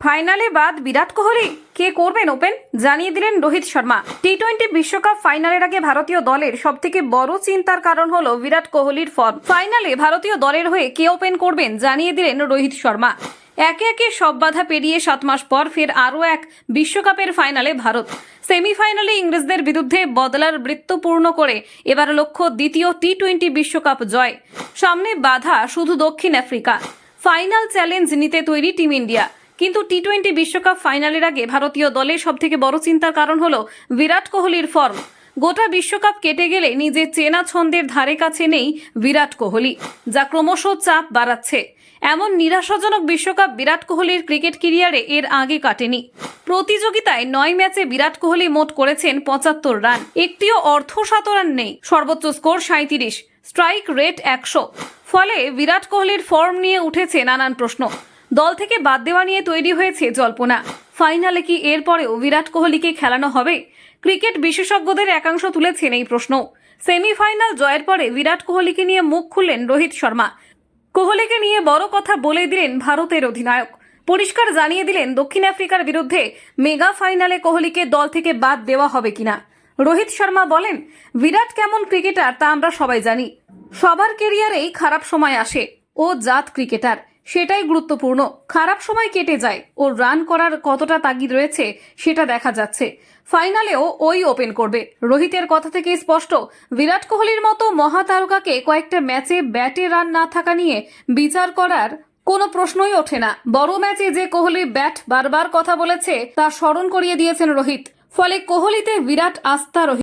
ফাইনালে বাদ বিরাট কোহলি, কে করবেন ওপেন জানিয়ে দিলেন রোহিত শর্মা। টি-20 বিশ্বকাপ ফাইনালের আগে ভারতীয় দলের সবথেকে বড় চিন্তার কারণ হলো বিরাট কোহলির ফর্ম। ফাইনালে ভারতীয় দলের হয়ে কে ওপেন করবেন জানিয়ে দিলেন রোহিত শর্মা। একে একে সব বাধা পেরিয়ে 7 মাস পর ফের আরও এক বিশ্বকাপের ফাইনালে ভারত। সেমিফাইনালে ইংরেজদের বিরুদ্ধে বদলার বৃত্ত পূর্ণ করে এবার লক্ষ্য দ্বিতীয় টি-20 বিশ্বকাপ জয়। সামনে বাধা শুধু দক্ষিণ আফ্রিকা। ফাইনাল চ্যালেঞ্জ নিতে তৈরি টিম ইন্ডিয়া। কিন্তু টি-20 বিশ্বকাপ ফাইনালের আগে ভারতীয় দলের সবথেকে বড় চিন্তার কারণ হলো বিরাট কোহলির ফর্ম। গোটা বিশ্বকাপ কেটে গেলে নিজের চেনা ছন্দের ধারে কাছে নেই বিরাট কোহলি, যা ক্রমশ চাপ বাড়াচ্ছে। এমন নিরাশাজনক বিশ্বকাপ বিরাট কোহলির ক্রিকেট ক্যারিয়ারে এর আগে কাটেনি। প্রতিযোগিতায় 9 ম্যাচে বিরাট কোহলি মোট করেছেন 75 রান, একটিও অর্ধশতরান নেই। সর্বোচ্চ স্কোর 37, স্ট্রাইক রেট 100। ফলে বিরাট কোহলির ফর্ম নিয়ে উঠেছে নানান প্রশ্ন। দল থেকে বাদ দেওয়া নিয়ে তৈরি হয়েছে জল্পনা। ফাইনালে কি এরপরেও বিরাট কোহলিকে খেলানো হবে? ক্রিকেট বিশেষজ্ঞদের একাংশ তুলেছেন এই প্রশ্ন। সেমিফাইনাল জয়ের পরে বিরাট কোহলিকে নিয়ে মুখ খুললেন রোহিত শর্মা। কোহলিকে নিয়ে বড় কথা বলে দিলেন ভারতের অধিনায়ক। পরিষ্কার জানিয়ে দিলেন দক্ষিণ আফ্রিকার বিরুদ্ধে মেগা ফাইনালে কোহলিকে দল থেকে বাদ দেওয়া হবে কিনা। রোহিত শর্মা বলেন, বিরাট কেমন ক্রিকেটার তা আমরা সবাই জানি। সবার কেরিয়ারেই খারাপ সময় আসে। ও জাত ক্রিকেটার, সেটাই গুরুত্বপূর্ণ। খারাপ সময় কেটে যায়, ওর রান করার কতটা তাগিদ রয়েছে সেটা দেখা যাচ্ছে। ফাইনালেও ওই ওপেন করবে। রোহিতের কথা থেকে স্পষ্ট, বিরাট কোহলির মতো মহাতারকাকে কয়েকটা ম্যাচে ব্যাটে রান না থাকা নিয়ে বিচার করার কোনো প্রশ্নই ওঠে না। বড় ম্যাচে যে কোহলি ব্যাট বারবার কথা বলেছে তা স্মরণ করিয়ে দিয়েছেন রোহিত। ফলে কোহলিতে বিরাট আস্থা রোহিত।